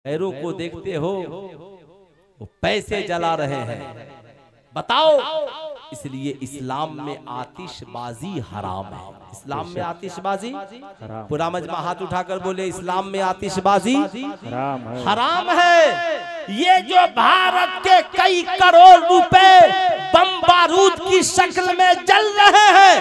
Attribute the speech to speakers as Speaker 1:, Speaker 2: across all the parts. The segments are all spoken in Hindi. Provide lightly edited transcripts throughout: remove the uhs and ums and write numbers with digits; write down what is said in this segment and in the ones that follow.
Speaker 1: पैरों को देखते हो वो पैसे जला रहे हैं, बताओ। इसलिए इस्लाम में आतिशबाजी हराम है। इस्लाम में आतिशबाजी पूरा मजमा हाथ उठाकर बोले, इस्लाम में आतिशबाजी हराम है। ये जो भारत के कई करोड़ रुपए बम बारूद की शक्ल में जल रहे हैं,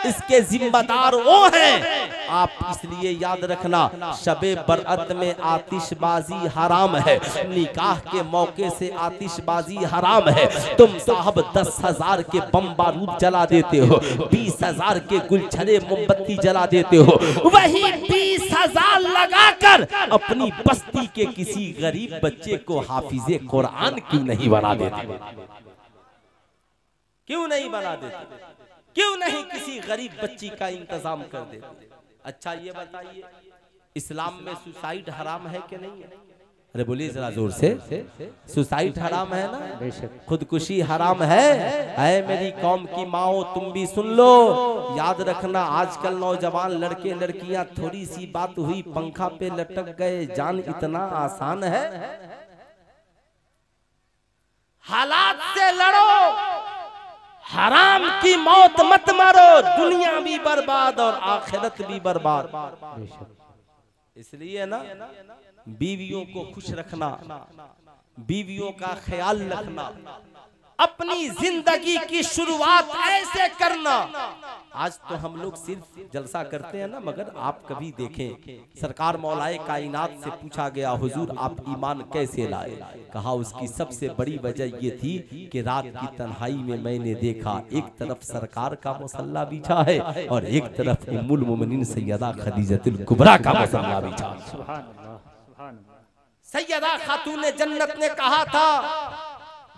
Speaker 1: इसके जिम्मेदार वो हैं। आप इसलिए याद रखना, शबे बरअत में आतिशबाजी हराम है, निकाह के मौके से आतिशबाजी हराम है। तुम साहब 10,000 के बम बारूद जला देते हो, 20,000 के गुलछड़े मोमबत्ती जला देते हो, वही 20,000 लगाकर अपनी बस्ती के किसी गरीब बच्चे को हाफिजे कुरान क्यों नहीं बना देते? क्यों नहीं बना देते? क्यों नहीं किसी गरीब बच्ची का इंतजाम कर देते? अच्छा ये बताइए, इस्लाम में सुसाइड हराम है कि नहीं है? अरे बोलिए जरा जोर से, सुसाइड हराम है ना? खुदकुशी हराम है? ऐ मेरी कौम की माओ, तुम भी सुन लो, याद रखना। आजकल नौजवान लड़के लड़कियां, थोड़ी सी बात हुई पंखा पे लटक गए, जान इतना आसान है? हालात से लड़ो, हराम की मौत मत मारो, दुनिया भी बर्बाद और आखिरत भी बर्बाद। इसलिए ना बीवियों को खुश रखना, बीवियों का ख्याल रखना, अपनी जिंदगी की शुरुआत ऐसे करना। आज तो हम लोग सिर्फ जलसा करते हैं ना, मगर आप कभी देखें, सरकार मौलाए कायनात से पूछा गया, हुजूर आप ईमान कैसे लाए? कहा उसकी सबसे बड़ी वजह ये थी कि रात की तन्हाई में मैंने देखा, एक तरफ सरकार का मुसल्ला बिछा है और एक तरफ उम्मुल मोमिनीन सैयदा खदीजतुल कुबरा का मुसल्ला बिछा। सैयदा खातून जन्नत ने कहा था,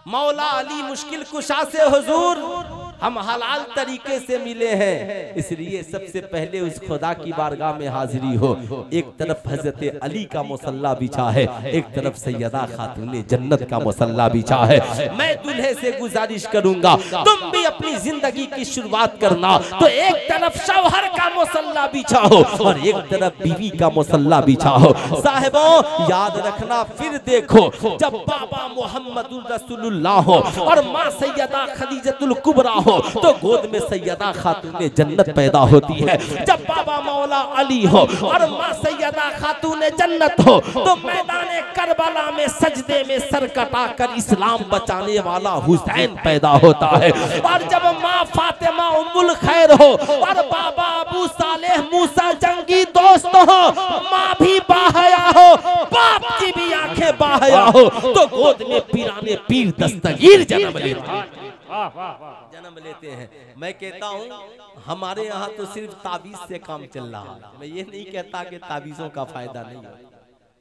Speaker 1: मौला अली मुश्किल कुशा से हुजूर हम हलाल तरीके से मिले हैं, इसलिए सबसे पहले उस खुदा की बारगाह में हाजिरी हो। एक तरफ हजरत अली का मुसल्ला बिछा है, एक तरफ सैयदा खातून जन्नत का मुसल्ला बिछा है। मैं दूल्हे से गुजारिश करूंगा, तुम भी अपनी जिंदगी की शुरुआत करना तो एक तरफ शौहर का मुसल्ला बिछा हो और एक तरफ बीवी का मुसल्ला बिछा हो। साहिबों याद रखना, फिर देखो, जब बाबा मोहम्मदुर रसूलुल्लाह हो और माँ सैयदा खदीजतुल कुबरा हो तो गोद में सैयदा खातून जन्नत पैदा होती है। जब बाबा मौला अली हो और माँ सैयदा खातून जन्नत हो तो मैदान करबला में सजदे में सर कटाकर इस्लाम बचाने वाला हुसैन पैदा होता है। और जब माँ फातिमा उम्मुल खैर हो और बाबा अबू सालेह मूसा जंगी दोस्त हो, माँ भी बाहया हो, बाप की भी आंखें बाहया हो, तो गोद में पीराने पीर दस्तगीर जन्म लेते हैं। मैं कहता हूँ हमारे यहाँ तो सिर्फ ताबीज से काम चल रहा है। मैं ये नहीं कहता कि ताबीजों का फायदा नहीं है,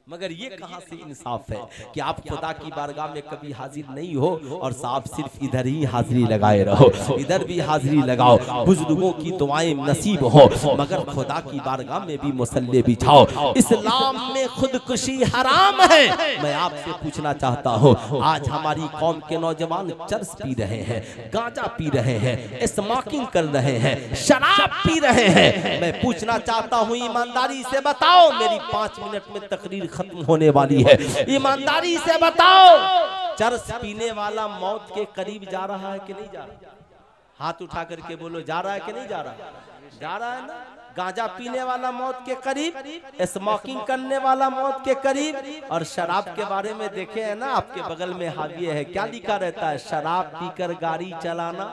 Speaker 1: मगर ये कहाँ से इंसाफ है कि आप खुदा की बारगाह में कभी हाजिर नहीं हो और साहब सिर्फ इधर ही हाजिरी लगाए रहो, इधर भी हाजिरी लगाओ, बुजुर्गों की दुआएं नसीब हो, मगर खुदा की बारगाह में भी मुसल्ले बिछाओ। इस्लाम में खुदकुशी हराम है। मैं आपसे पूछना चाहता हूँ, आज हमारी कौम के नौजवान चरस पी रहे हैं, गांजा पी रहे हैं, स्मोकिंग कर रहे हैं, शराब पी रहे हैं। मैं पूछना चाहता हूँ, ईमानदारी से बताओ, मेरी 5 मिनट में तकरीर खत्म होने वाली है, ईमानदारी से बताओ, चरस पीने वाला मौत के करीब जा रहा है कि नहीं जा रहा? हाथ उठा करके बोलो, जा रहा है कि नहीं जा रहा? जा रहा है ना। गांजा पीने वाला मौत के करीब, स्मोकिंग करने वाला मौत के करीब। और शराब के बारे में देखे है ना, आपके बगल में हाविए है, क्या लिखा रहता है? शराब पीकर गाड़ी चलाना,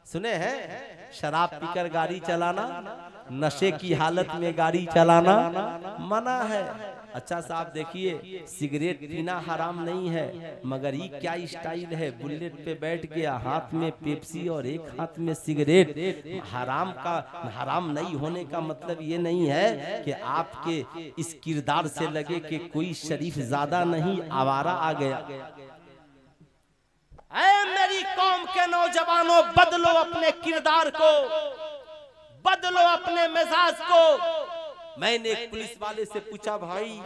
Speaker 1: सुने हैं? शराब पीकर गाड़ी चलाना, नशे की हालत में गाड़ी चलाना मना है। अच्छा साहब देखिए, सिगरेट पीना हराम नहीं है, मगर ये क्या स्टाइल है, बुलेट पे बैठ गया, हाथ में पेप्सी और एक हाथ में सिगरेट। हराम का हराम नहीं होने का मतलब ये नहीं है कि आपके इस किरदार से लगे कि कोई शरीफ ज्यादा नहीं, आवारा आ गया। ऐ मेरी कौम के नौजवानों, बदलो अपने किरदार को, बदलो अपने मिजाज को। मैंने एक पुलिस वाले से पूछा, भाई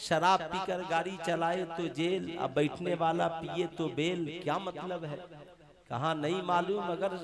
Speaker 1: शराब पीकर गाड़ी चलाए तो जेल, अब बैठने वाला पिए तो बेल, क्या मतलब है? कहा नहीं मालूम, मगर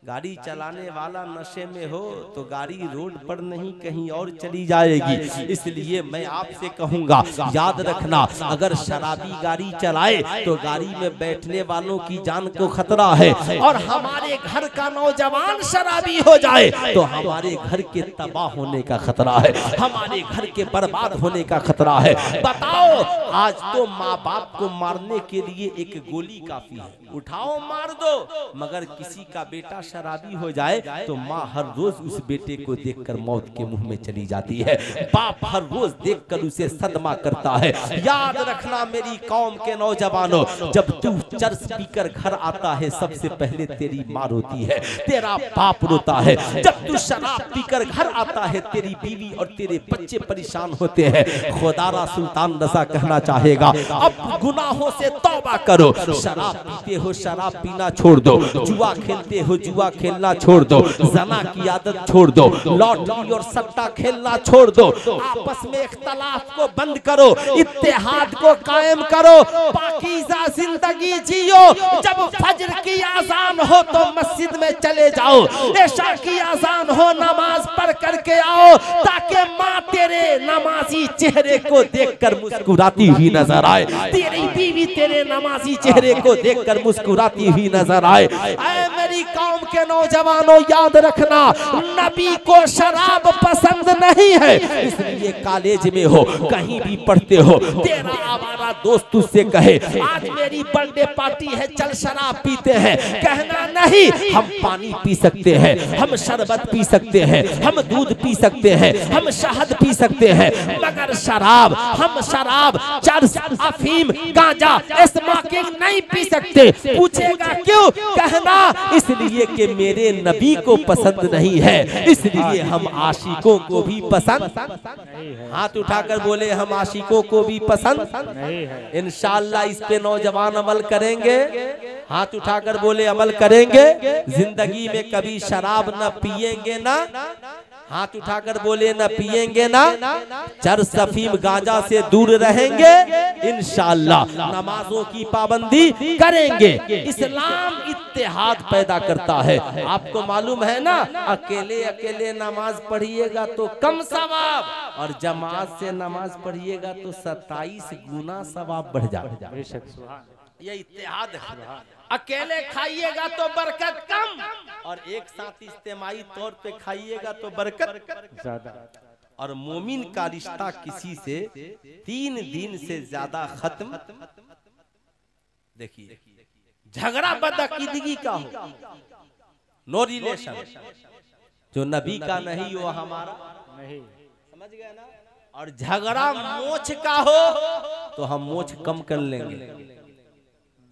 Speaker 1: गाड़ी चलाने वाला नशे में हो तो गाड़ी रोड पर नहीं कहीं और चली जाएगी। इसलिए मैं आपसे कहूंगा, याद रखना, अगर शराबी गाड़ी चलाए तो गाड़ी में बैठने वालों की जान को खतरा है, और हमारे घर का नौजवान शराबी हो जाए तो हमारे घर के तबाह होने का खतरा है, हमारे घर के बर्बाद होने का खतरा है। बताओ, आज तो माँ बाप को मारने के लिए एक गोली काफी है, उठाओ मार दो, मगर किसी का बेटा शराबी हो जाए तो माँ हर रोज उस बेटे को देखकर मौत के मुंह में चली जाती है, बाप हर रोज देखकर उसे सदमा करता है। याद रखना मेरी कौम के नौजवानों, जब तू चर्च पीकर घर आता है सबसे पहले तेरी माँ रोती है, तेरा बाप रोता है। जब तू शराब पीकर घर आता है तेरी बीवी और तेरे बच्चे परेशान होते हैं। खुदारा सुल्तान रज़ा कहना चाहेगा, अब गुनाहों से तौबा करो, शराब पीते हो शराब पीना छोड़ दो, जुआ खेलते हो जुआ खेलना छोड़ दो, जना की आदत छोड़ दो, लॉटरी और सट्टा खेलना छोड़ दो, आपस में इख्तलाफ को बंद करो, इत्तेहाद को कायम करो, पाकीज़ा जिंदगी जियो। जब फज्र की आजान हो तो मस्जिद में चले जाओ, इशा की आजान हो नमाज पढ़ करके आओ, ताकि माँ तेरे नमाजी चेहरे को देखकर मुस्कुराती हुई नजर आए, तेरी बीवी तेरे नमाजी चेहरे को देखकर मुस्कुराती हुई नजर आए। ऐ मेरी कौम के नौजवानों, याद रखना, नबी को शराब पसंद नहीं है, इसलिए कॉलेज में हो कहीं भी पढ़ते हो, तेरा आवारा दोस्त तुझसे कहे आज मेरी बर्थडे पार्टी है चल शराब पीते हैं, कहना नहीं, हम पानी पी सकते हैं, हम शरबत पी सकते हैं, हम दूध पी सकते हैं, हम शहद पी सकते हैं, मगर शराब, हम शराब, चरस, अफीम, गांजा, स्मोकिंग नहीं पी सकते। पूछेगा क्यों? कहना इसलिए कि मेरे नबी को पसंद नहीं है, इसलिए हम आशिकों को भी पसंद। हाथ उठाकर बोले हम आशिकों को भी पसंद नहीं है। इंशाअल्लाह इस पे नौजवान अमल करेंगे, हाथ उठाकर बोले अमल करेंगे, जिंदगी में कभी शराब न पिएंगे ना, हाथ उठाकर बोले न पिएंगे ना, चरस अफीम गांजा से दूर रहेंगे, इंशाअल्लाह नमाजों की पाबंदी करेंगे। इस्लाम इत्तेहाद पैदा करता है। आपको मालूम है ना, अकेले अकेले नमाज पढ़िएगा तो कम सवाब, और जमात से नमाज पढ़िएगा तो 27 गुना सवाब बढ़ जाएगा। ये इत्तेहाद है। अकेले खाइएगा तो बरकत कम, और एक साथ इज्तिमाई तौर पे खाइएगा तो बरकत ज्यादा। और मोमिन का रिश्ता किसी से 3 दिन से ज्यादा खत्म। देखिए, झगड़ा बदअकीदगी का हो, नो रिलेशन, जो नबी का नहीं वो हमारा नहीं, समझ गए ना। और झगड़ा मोछ का हो तो हम मोछ कम कर लेंगे,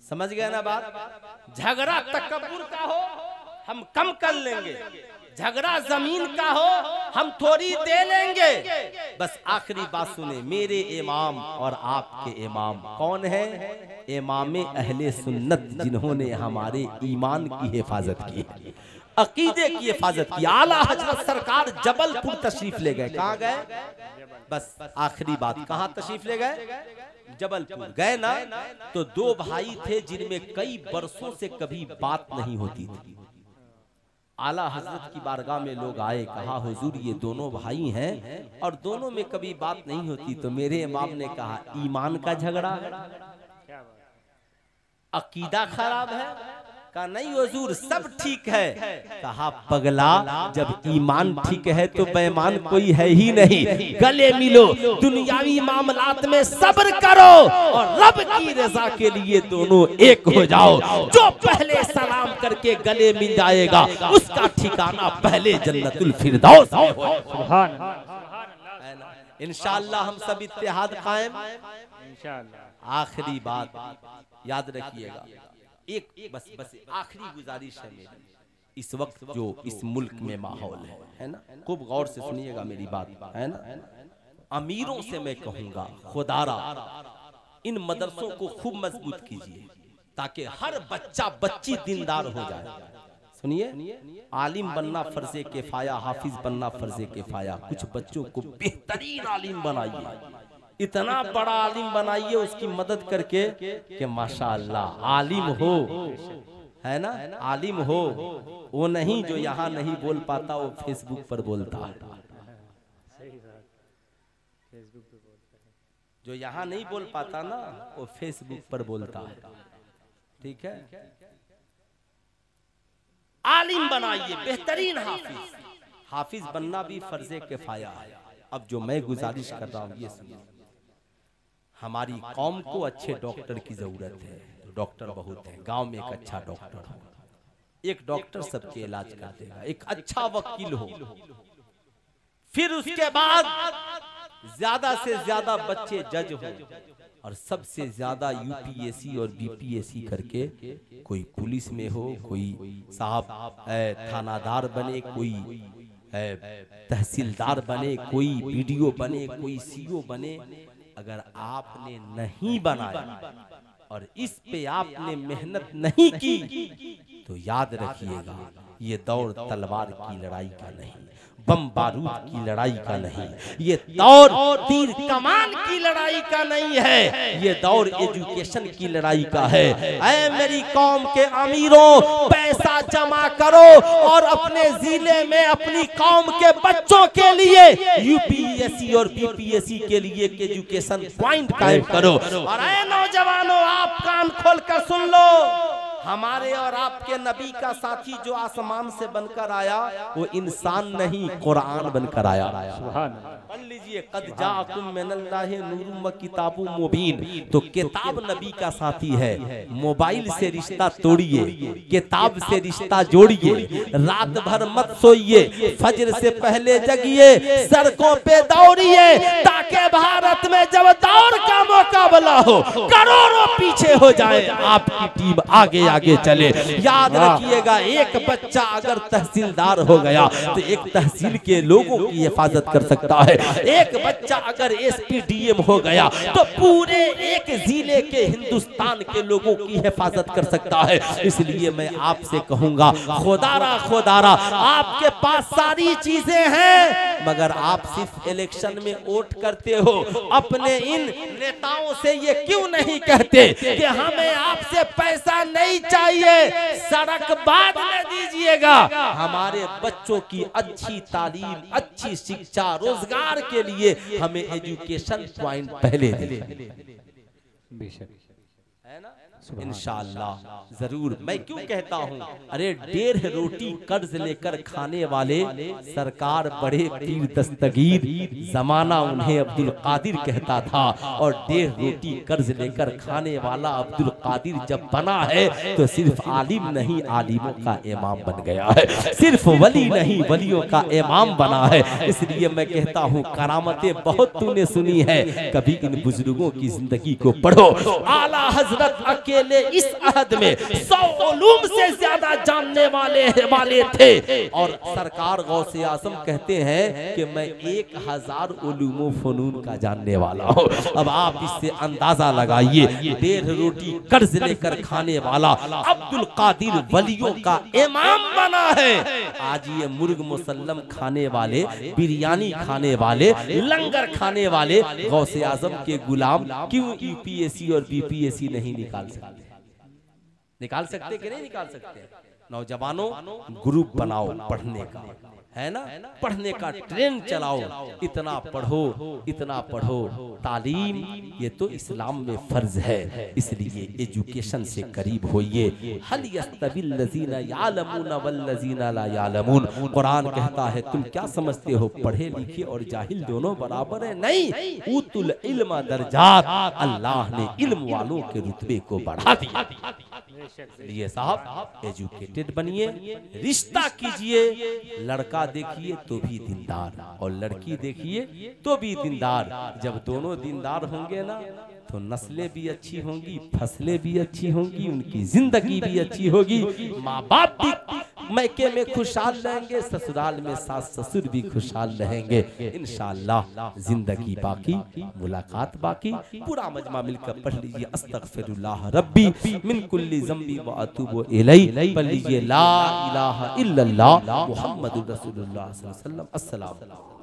Speaker 1: समझ गए ना बात। झगड़ा तकब्बुर का हो हम कम कर लेंगे, झगड़ा जमीन का हो हम थोड़ी दे लेंगे। बस आखिरी बात सुने, मेरे इमाम और आपके इमाम कौन है? इमाम अहले सुन्नत, जिन्होंने हमारे ईमान की हिफाजत की, अकीदे की हिफाजत की। आला हजरत सरकार जबलपुर तशरीफ ले गए। कहाँ गए? बस आखिरी बात, कहाँ तशरीफ ले गए? जबलपुर गए ना, तो 2 भाई थे जिनमें कई बरसों से कभी बात नहीं होती थी। आला हजरत की बारगाह में लोग आए, कहा हुजूर ये दोनों भाई हैं और दोनों में कभी बात नहीं होती। तो मेरे इमाम ने कहा ईमान का झगड़ा है, अकीदा खराब है? कहा नहीं हुजूर सब ठीक है। कहा पगला, जब ईमान ठीक है तो बेईमान कोई है ही नहीं। गले मिलो, दुनियावी मामलात में सब्र करो और रब की रजा के लिए दोनों एक हो जाओ। जो पहले सलाम करके गले मिल जाएगा उसका ठिकाना पहले जन्नतुल फिरदौस। सुभान अल्लाह। इंशाअल्लाह हम सब इत्तेहाद कायम इंशाअल्लाह। आखिरी बात याद रखिएगा, एक बस आखिरी गुजारिश है मेरी, इस वक्त जो इस मुल्क में माहौल है ना, खूब गौर से सुनिएगा मेरी बात, है ना। अमीरों से मैं कहूंगा, खुदारा इन मदरसों को खूब मजबूत कीजिए ताकि हर बच्चा बच्ची दीनदार हो जाए। सुनिए, आलिम बनना फर्जे किफाया, हाफिज बनना फर्जे किफाया। कुछ बच्चों को बेहतरीन आलिम बनाइए, इतना बड़ा आलिम बनाइए उसकी मदद करके कि माशाअल्लाह आलिम हो, है ना, आलिम हो वो नहीं जो यहाँ नहीं बोल पाता, वो फेसबुक पर बोलता है। जो यहाँ नहीं बोल पाता ना, वो फेसबुक पर बोलता है। ठीक है, आलिम बनाइए, बेहतरीन हाफिज। हाफिज बनना भी फर्जे किफाया है। अब जो मैं गुजारिश कर रहा हूँ ये सुनिए, हमारी कौम को अच्छे डॉक्टर की जरूरत है। डॉक्टर बहुत है, गांव में एक अच्छा डॉक्टर हो, एक डॉक्टर सबके इलाज कर देगा, एक अच्छा वकील हो, फिर उसके बाद ज्यादा से ज्यादा बच्चे जज हो, और सबसे ज्यादा यूपीएससी और बीपीएससी करके कोई पुलिस में हो, कोई साहब थानादार बने, कोई तहसीलदार बने, कोई बीडीओ बने, कोई सीओ बने। अगर आपने नहीं बनाया और इस पे आपने मेहनत नहीं की तो याद रखिएगा, ये दौर तलवार की लड़ाई का नहीं, बम बारूद की लड़ाई का नहीं, ये दौर तीर कमान की लड़ाई का नहीं है, ये दौर एजुकेशन की लड़ाई का है। ऐ मेरी कौम के अमीरों, पैसा जमा करो और अपने जिले में अपनी कौम के बच्चों के लिए यूपीएससी और बीपीएससी के लिए एजुकेशन पॉइंट कायम करो। और ऐ नौजवानों, आप कान खोल कर सुन लो, हमारे और आपके नबी का साथी जो आसमान से बनकर आया, वो इंसान नहीं, कुरान बनकर आया। पढ़ लीजिए, कद जाअकुम मिनल्लाहि नूरुम व किताबुम मुबीन। तो किताब नबी का साथी है। मोबाइल से रिश्ता तोड़िए, किताब से रिश्ता जोड़िए, रात भर मत सोइए, फजर से पहले जगिए, सड़कों पे दौड़िए, ताकि भारत में जब दौड़ का मुकाबला हो, करोड़ों पीछे हो जाए, आपकी टीम आगे आगे चले। याद रखिएगा, एक बच्चा अगर तहसीलदार हो गया तो एक तहसील के लोगों की हिफाजत कर सकता है। एक बच्चा अगर एसपीडीएम हो गया तो पूरे एक जिले के हिंदुस्तान के लोगों की हिफाजत कर सकता है। इसलिए मैं आपसे कहूंगा, खुदारा आपके पास सारी चीजें हैं, मगर आप सिर्फ इलेक्शन में वोट करते हो। अपने इन नेताओं से ये क्यों नहीं कहते कि हमें आपसे पैसा नहीं चाहिए, सड़क बाद में दीजिएगा, हमारे बच्चों की अच्छी तालीम, अच्छी शिक्षा, रोजगार के लिए हमें एजुकेशन पॉइंट पहले दीजिए, है ना? इंशाअल्लाह जरूर। मैं क्यों कहता हूँ, अरे 1.5 रोटी कर्ज लेकर खाने वाले सरकार बड़े पीर दस्तगीर, जमाना उन्हें अब्दुल कादिर कहता था, और 1.5 रोटी कर्ज लेकर खाने वाला अब्दुल कादिर जब बना है तो सिर्फ आलिम नहीं, आलिमों का इमाम बन गया है, सिर्फ वली नहीं, वलियों का इमाम बना है। इसलिए मैं कहता हूँ, करामतें बहुत तूने सुनी है, कभी इन बुजुर्गों की जिंदगी को पढ़ो। आला हजरत अकेले इस अहद में 100 उलूम से ज्यादा जानने वाले थे, और सरकार गौसे आजम कहते हैं कि मैं 1000 उलूम फनून का जानने वाला हूँ। अब आप इससे अंदाजा लगाइए, 1.5 रोटी कर्ज लेकर खाने वाला अब्दुल कादिर वलियों का इमाम बना है। आज ये मुर्ग मुसल्लम खाने वाले, बिरयानी खाने वाले, लंगर खाने वाले गौसे आजम के गुलाम क्यों यूपीएससी और बीपीएससी नहीं निकाल सकते? निकाल सकते कि नहीं निकाल सकते? नौजवानों, ग्रुप बनाओ पढ़ने का, है ना, पढ़ने का ट्रेंड चलाओ, इतना पढ़ो, इतना पढ़ो। तालीम ये तो इस्लाम में फर्ज है, इसलिए एजुकेशन से करीब होइए। हल यस्तविल लजीना यालमून वल लजीना ला यालमून। कुरान कहता है, तुम क्या समझते हो, पढ़े लिखे और जाहिल दोनों बराबर है? नहीं, उतुल इल्म दर्जात, अल्लाह ने इल्म वालों के रुतबे को बढ़ा दिया। इसलिए साहब एजुकेटेड बनिए, रिश्ता कीजिए, लड़का देखिए तो भी दीनदार और लड़की देखिए तो भी दीनदार। जब दोनों दीनदार होंगे ना तो नस्लें भी अच्छी होंगी, फसलें भी अच्छी होंगी, उनकी जिंदगी भी अच्छी होगी, माँ बाप भी मैके में खुशहाल रहेंगे, ससुराल में सास ससुर भी खुशहाल रहेंगे। इंशाअल्लाह जिंदगी बाकी, मुलाकात बाकी। पूरा मजमा मिलकर पढ़ लीजिए, अस्तगफिरुल्लाह रब्बी मिन कुल्ली ज़म्बी व अतूबु इलैहि। पढ़ लीजिए ला इलाहा इल्लल्लाह मुहम्मदुर रसूलुल्लाह सल्लल्लाहु अलैहि वसल्लम। अस्सलाम।